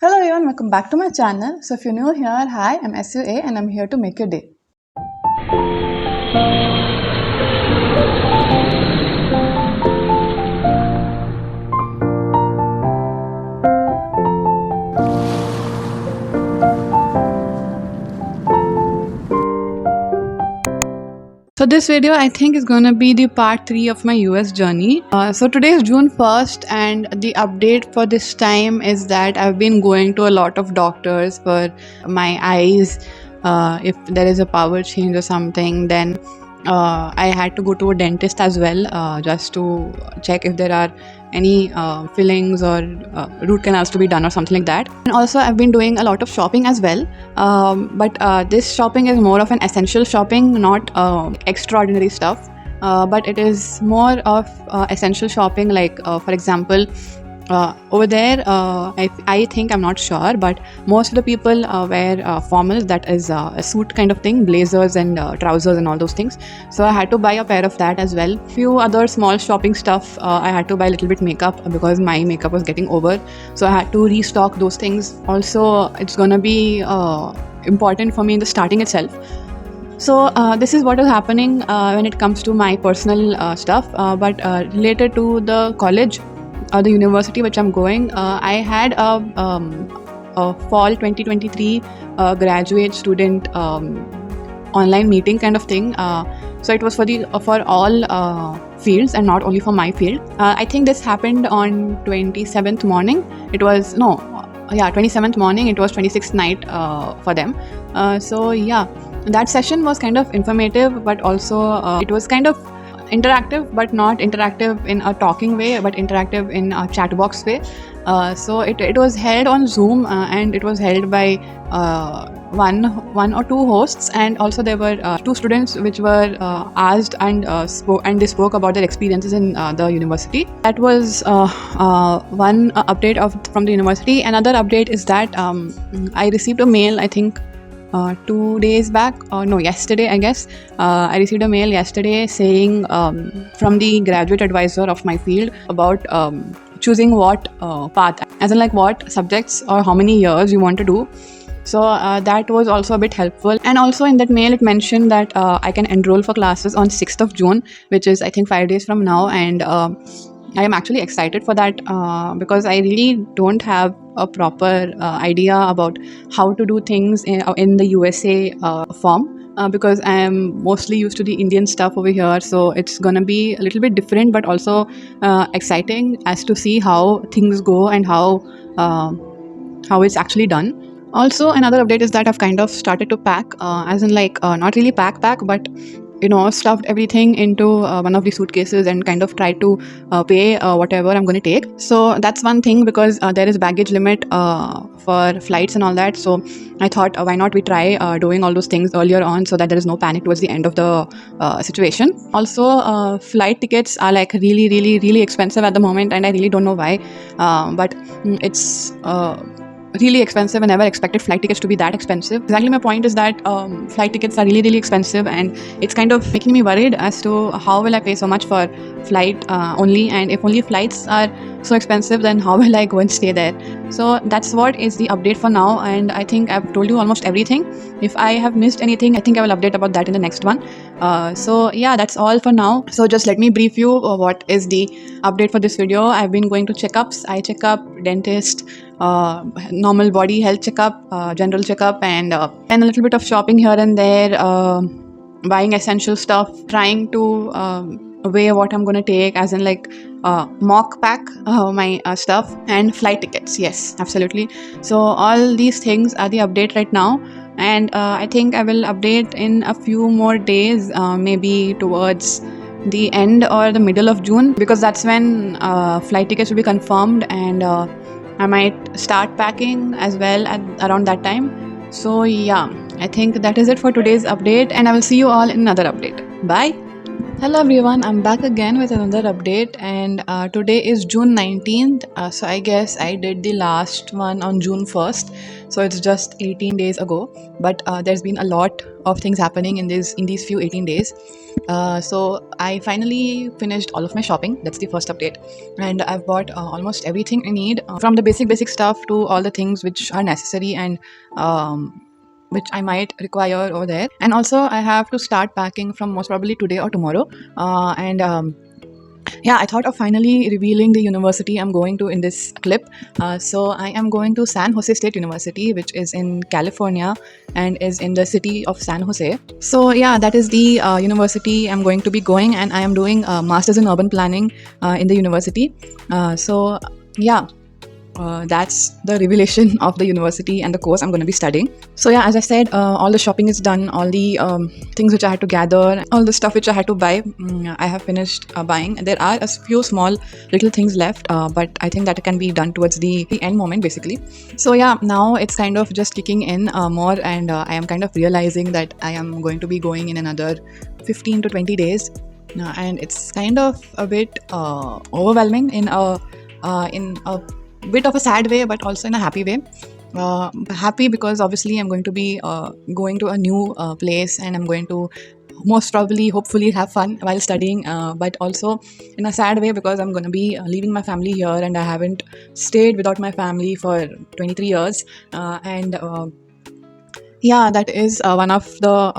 Hello everyone, welcome back to my channel. So if you're new here, hi, I'm SUA and I'm here to make your day. So this video I think is going to be the part 3 of my US journey. So today is June 1st and the update for this time is that I've been going to a lot of doctors for my eyes. If there is a power change or something, then I had to go to a dentist as well, just to check if there are any fillings or root canals to be done or something like that. And also I've been doing a lot of shopping as well, but this shopping is more of an essential shopping, not extraordinary stuff, but it is more of essential shopping, like for example, over there, I think, I'm not sure, but most of the people wear formals, that is a suit kind of thing, blazers and trousers and all those things. So I had to buy a pair of that as well. Few other small shopping stuff. I had to buy a little bit makeup because my makeup was getting over, so I had to restock those things. Also, it's gonna be important for me in the starting itself. So this is what is happening when it comes to my personal stuff, but related to the college, the university which I'm going, I had a fall 2023 graduate student online meeting kind of thing. So it was for all fields and not only for my field. I think this happened on 27th morning. It was 27th morning. It was 26th night for them. So yeah, that session was kind of informative, but also it was kind of interactive, but not interactive in a talking way, but interactive in a chat box way. So it was held on Zoom, and it was held by one or two hosts, and also there were two students which were asked and they spoke about their experiences in the university. That was one update from the university. Another update is that I received a mail, I think 2 days back, or no, yesterday I guess. I received a mail yesterday saying from the graduate advisor of my field about choosing what path, as in like what subjects or how many years you want to do. So that was also a bit helpful. And also in that mail it mentioned that I can enroll for classes on 6th of June, which is I think 5 days from now. And I am actually excited for that because I really don't have a proper idea about how to do things in the USA form. Because I am mostly used to the Indian stuff over here, so it's gonna be a little bit different, but also exciting as to see how things go and how it's actually done. Also, another update is that I've kind of started to pack, as in like not really pack, but stuffed everything into one of the suitcases and kind of tried to pay whatever I'm going to take. So that's one thing, because there is baggage limit for flights and all that. So I thought, why not we try doing all those things earlier on, so that there is no panic towards the end of the situation. Also, flight tickets are like really, really, really expensive at the moment, and I really don't know why, but it's really expensive. I never expected flight tickets to be that expensive. Exactly, my point is that flight tickets are really, really expensive, and it's kind of making me worried as to how will I pay so much for flight only, and if only flights are so expensive, then how will I go and stay there? So that's what is the update for now, and I think I've told you almost everything. If I have missed anything, I think I will update about that in the next one. So yeah, that's all for now. So just let me brief you what is the update for this video. I've been going to checkups, eye checkup, dentist, normal body health checkup, general checkup, and a little bit of shopping here and there, buying essential stuff, trying to weigh what I'm going to take, as in like mock pack my stuff, and flight tickets. Yes, absolutely. So all these things are the update right now, and I think I will update in a few more days, maybe towards the end or the middle of June, because that's when flight tickets will be confirmed, and I might start packing as well at around that time. So yeah, I think that is it for today's update, and I will see you all in another update. Bye. Hello everyone, I'm back again with another update, and today is June 19th. So I guess I did the last one on June 1st. So it's just 18 days ago, but there's been a lot of things happening in these few 18 days. So I finally finished all of my shopping. That's the first update, and I've bought almost everything I need, from the basic stuff to all the things which are necessary and which I might require over there. And also, I have to start packing from most probably today or tomorrow. And Yeah, I thought of finally revealing the university I'm going to in this clip. So I am going to San Jose State University, which is in California and is in the city of San Jose. So yeah, that is the university I'm going to be going, and I am doing a master's in urban planning in the university. So yeah, that's the revelation of the university and the course I'm going to be studying. So yeah, as I said, all the shopping is done, all the things which I had to gather, all the stuff which I had to buy, I have finished buying. There are a few small little things left, but I think that can be done towards the end moment basically. So yeah, now it's kind of just kicking in more, and I am kind of realizing that I am going to be going in another 15 to 20 days. And it's kind of a bit overwhelming in a bit of a sad way, but also in a happy way. Happy because obviously I'm going to be going to a new place, and I'm going to most probably hopefully have fun while studying, but also in a sad way because I'm going to be leaving my family here, and I haven't stayed without my family for 23 years. And Yeah, that is one of the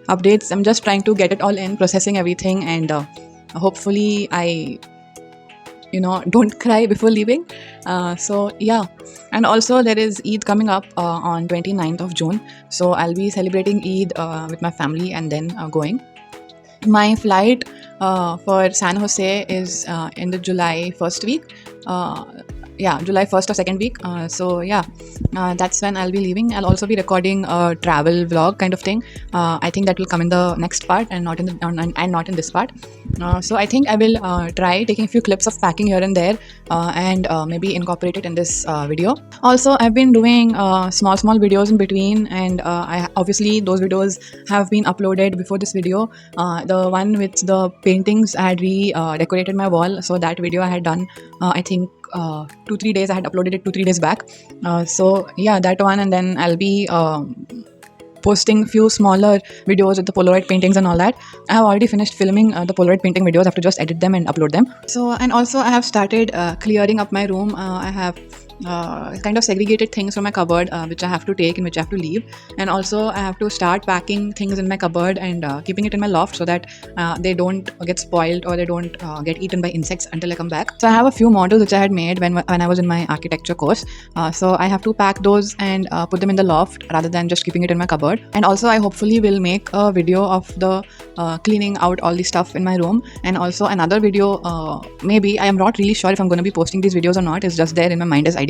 updates. I'm just trying to get it all in, processing everything, and hopefully I don't cry before leaving. So yeah, and also there is Eid coming up on 29th of June, so I'll be celebrating Eid with my family and then going. My flight for San Jose is in the July 1st week. July 1st or 2nd week. That's when I'll be leaving. I'll also be recording a travel vlog kind of thing. I think that will come in the next part and not in this part. So I think I will try taking a few clips of packing here and there, and maybe incorporate it in this video. Also, I've been doing small videos in between, and obviously those videos have been uploaded before this video. The one with the paintings, I had decorated my wall, so that video I had done I think 2-3 days. I had uploaded it 2-3 days back. So yeah, that one, and then I'll be posting few smaller videos with the Polaroid paintings and all that. I have already finished filming the Polaroid painting videos. I have to just edit them and upload them. So, and also I have started clearing up my room. I have kind of segregated things from my cupboard, which I have to take and which I have to leave. And also I have to start packing things in my cupboard and keeping it in my loft so that they don't get spoiled or they don't get eaten by insects until I come back. So I have a few models which I had made when I was in my architecture course. So I have to pack those and put them in the loft rather than just keeping it in my cupboard. And also I hopefully will make a video of the cleaning out all the stuff in my room, and also another video, maybe I am not really sure if I'm going to be posting these videos or not. It's just there in my mind as ideas.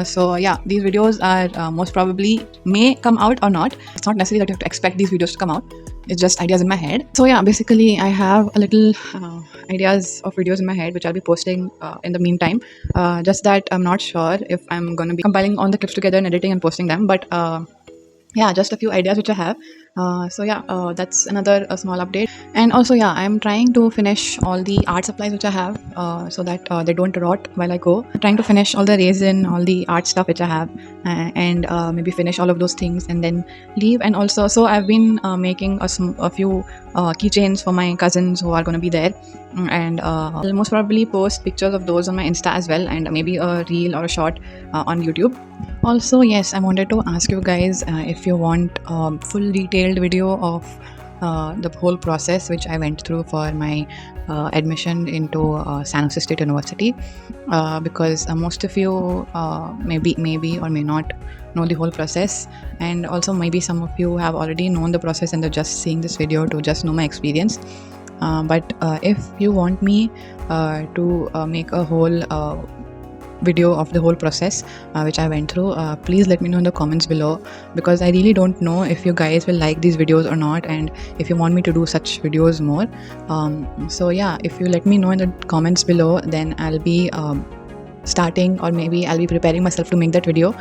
So yeah, these videos are most probably may come out or not. It's not necessary that you have to expect these videos to come out. It's just ideas in my head. So yeah, basically I have a little ideas of videos in my head which I'll be posting in the meantime. Just that I'm not sure if I'm going to be compiling all the clips together and editing and posting them, but yeah, just a few ideas which I have. That's another small update. And also yeah, I'm trying to finish all the art supplies which I have, so that they don't rot while I go. I'm trying to finish all the resin, all the art stuff which I have, and maybe finish all of those things and then leave. And also, so I've been making a few keychains for my cousins who are going to be there, and I'll most probably post pictures of those on my Insta as well, and maybe a reel or a short on YouTube. Also, yes, I wanted to ask you guys if you want full detailed video of the whole process which I went through for my admission into San Jose State University, because most of you maybe or may not know the whole process, and also maybe some of you have already known the process and they're just seeing this video to just know my experience. But if you want me to make a whole video of the whole process which I went through, please let me know in the comments below, because I really don't know if you guys will like these videos or not, and if you want me to do such videos more. So yeah, if you let me know in the comments below, then I'll be starting, or maybe I'll be preparing myself to make that video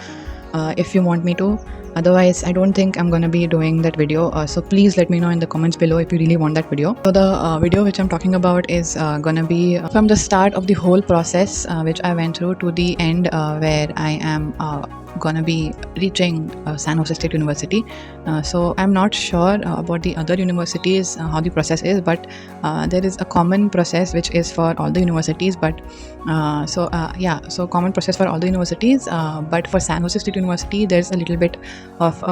if you want me to. Otherwise, I don't think I'm gonna be doing that video. So please let me know in the comments below if you really want that video. So the video which I'm talking about is gonna be from the start of the whole process which I went through to the end where I am gonna be reaching San Jose State University. So I'm not sure about the other universities how the process is, but there is a common process which is for all the universities. But so common process for all the universities. But for San Jose State University, there's a little bit of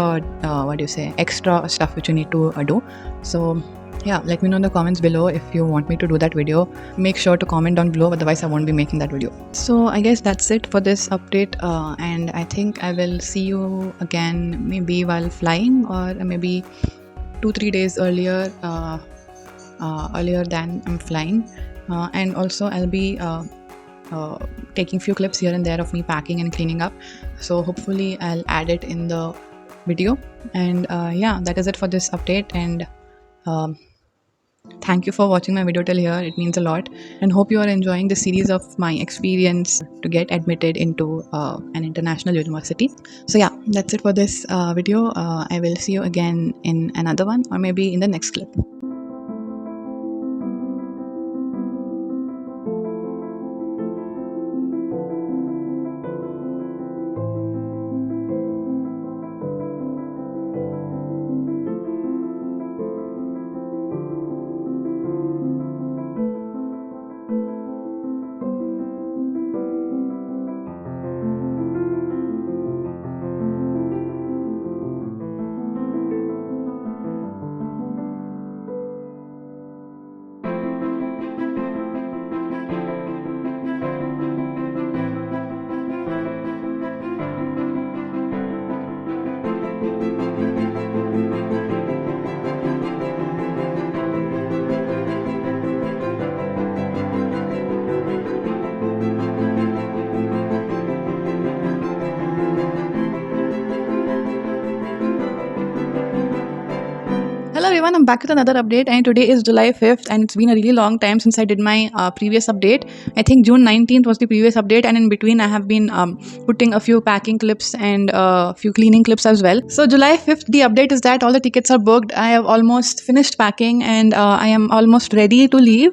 extra stuff which you need to do. So yeah, let me know in the comments below if you want me to do that video. Make sure to comment down below, otherwise I won't be making that video. So I guess that's it for this update, and I think I will see you again maybe while flying, or maybe 2-3 days earlier than I'm flying. And also I'll be taking few clips here and there of me packing and cleaning up, so hopefully I'll add it in the video. And yeah, that is it for this update. And thank you for watching my video till here. It means a lot, and hope you are enjoying the series of my experience to get admitted into an international university. So yeah, that's it for this video. I will see you again in another one, or maybe in the next clip. Hello everyone, I'm back with another update, and today is July 5th, and it's been a really long time since I did my previous update. I think June 19th was the previous update, and in between I have been putting a few packing clips and a few cleaning clips as well. So July 5th, the update is that all the tickets are booked. I have almost finished packing, and I am almost ready to leave.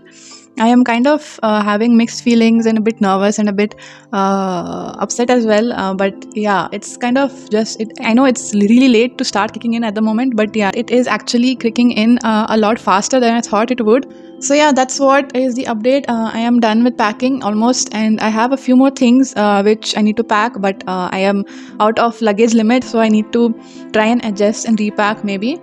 I am kind of having mixed feelings and a bit nervous and a bit upset as well. But yeah, it's kind of just, I know it's really late to start kicking in at the moment, but yeah, it is actually kicking in a lot faster than I thought it would. So yeah, that's what is the update. I am done with packing almost, and I have a few more things which I need to pack, but I am out of luggage limit, so I need to try and adjust and repack maybe.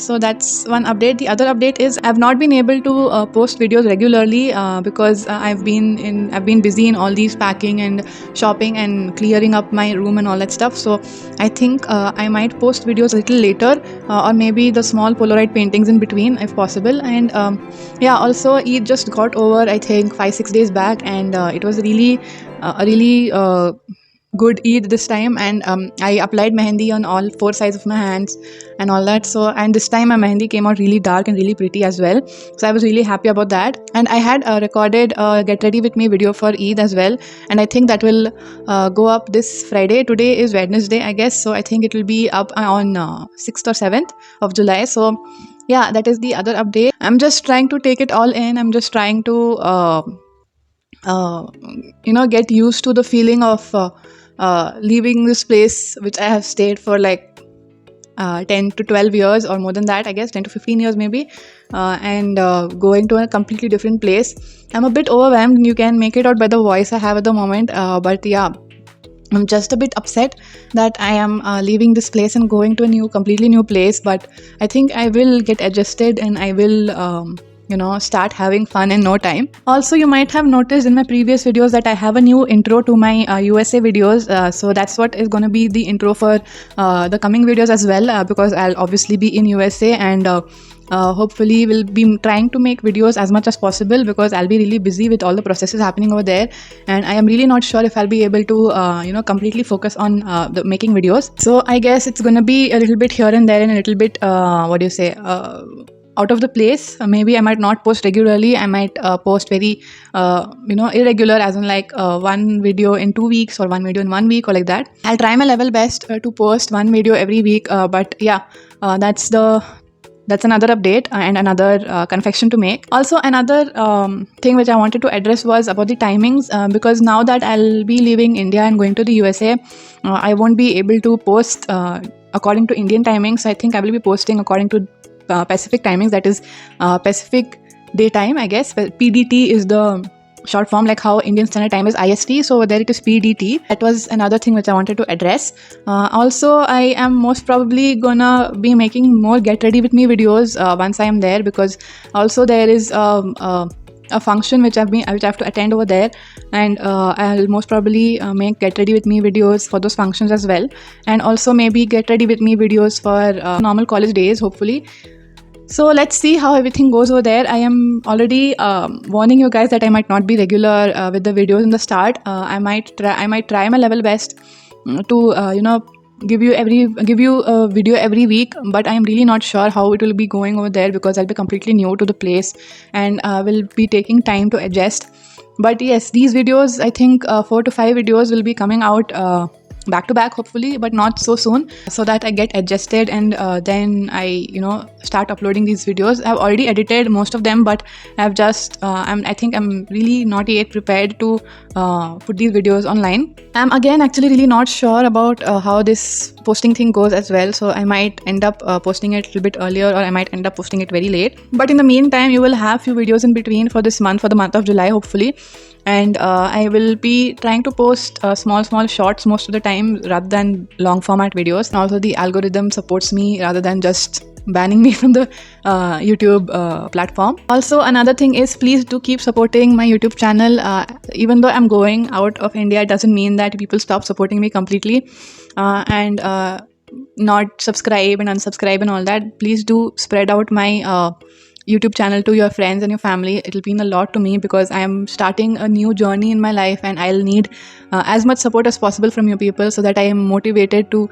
So that's one update. The other update is I've not been able to post videos regularly because I've been busy in all these packing and shopping and clearing up my room and all that stuff. So I think I might post videos a little later, or maybe the small Polaroid paintings in between if possible. And yeah, also Eid just got over, I think 5-6 days back, and it was really a really good Eid this time. And I applied mehendi on all 4 sides of my hands and all that. So, and this time my mehendi came out really dark and really pretty as well, so I was really happy about that. And I had recorded get ready with me video for Eid as well, and I think that will go up this Friday. Today is Wednesday, I guess, so I think it will be up on 6th or 7th of July. So yeah, that is the other update. I'm just trying to take it all in. I'm just trying to get used to the feeling of leaving this place which I have stayed for like 10 to 12 years, or more than that, I guess 10 to 15 years maybe, and going to a completely different place. I'm a bit overwhelmed. You can make it out by the voice I have at the moment, but yeah, I'm just a bit upset that I am leaving this place and going to a completely new place. But I think I will get adjusted, and I will start having fun in no time. Also, you might have noticed in my previous videos that I have a new intro to my USA videos. So that's what is going to be the intro for the coming videos as well, because I'll obviously be in USA, and hopefully we'll be trying to make videos as much as possible, because I'll be really busy with all the processes happening over there, and I am really not sure if I'll be able to completely focus on the making videos. So I guess it's gonna be a little bit here and there, and a little bit out of the place. Maybe I might not post regularly. I might post very irregular, as in like one video in 2 weeks or one video in 1 week or like that. I'll try my level best to post one video every week, but yeah, that's another update and another confession to make. Also, another thing which I wanted to address was about the timings, because now that I'll be leaving India and going to the USA, I won't be able to post according to Indian timings. I think I will be posting according to Pacific timings, that is Pacific daytime, I guess. PDT is the short form, like how Indian Standard Time is IST, so there it is PDT. That was another thing which I wanted to address. Also, I am most probably gonna be making more get ready with me videos once I am there, because also there is a function which I have to attend over there, and I'll most probably make get ready with me videos for those functions as well, and also maybe get ready with me videos for normal college days, hopefully. So let's see how everything goes over there. I am already warning you guys that I might not be regular with the videos in the start. I might try my level best to give you a video every week, but I am really not sure how it will be going over there, because I'll be completely new to the place and will be taking time to adjust. But yes, these videos, I think 4 to 5 videos will be coming out back to back, hopefully, but not so soon, so that I get adjusted, and then I start uploading these videos. I've already edited most of them, but I've just I think I'm really not yet prepared to put these videos online. I'm again actually really not sure about how this posting thing goes as well, so I might end up posting it a little bit earlier, or I might end up posting it very late. But in the meantime, you will have few videos in between for this month, for the month of July, hopefully. And I will be trying to post small shorts most of the time rather than long format videos. And also the algorithm supports me rather than just banning me from the YouTube platform. Also, another thing is, please do keep supporting my YouTube channel. Even though I'm going out of India, it doesn't mean that people stop supporting me completely and not subscribe and unsubscribe and all that. Please do spread out my YouTube channel to your friends and your family. It'll mean a lot to me, because I am starting a new journey in my life, and I'll need as much support as possible from you people, so that I am motivated to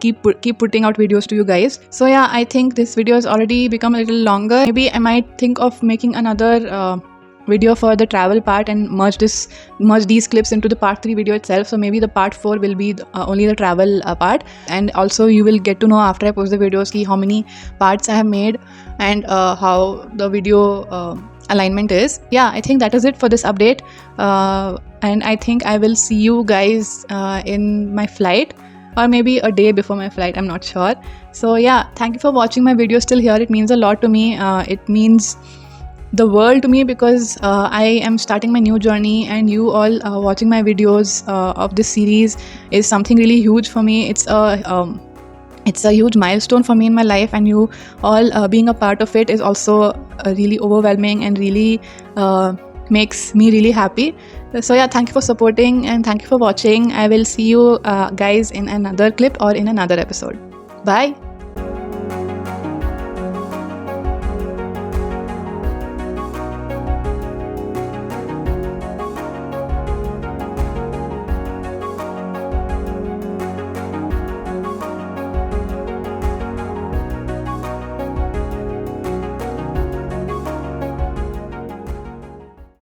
keep putting out videos to you guys. So yeah, I think this video has already become a little longer. Maybe I might think of making another video for the travel part and merge these clips into the part 3 video itself. So maybe the part 4 will be only the travel part, and also you will get to know after I post the videos how many parts I have made and how the video alignment is. Yeah, I think that is it for this update, and I think I will see you guys in my flight, or maybe a day before my flight, I'm not sure. So yeah, thank you for watching my video still here. It means a lot to me. It means the world to me, because I am starting my new journey, and you all watching my videos of this series is something really huge for me. It's a huge milestone for me in my life, and you all being a part of it is also really overwhelming and really makes me really happy. So yeah, thank you for supporting and thank you for watching. I will see you guys in another clip or in another episode. Bye.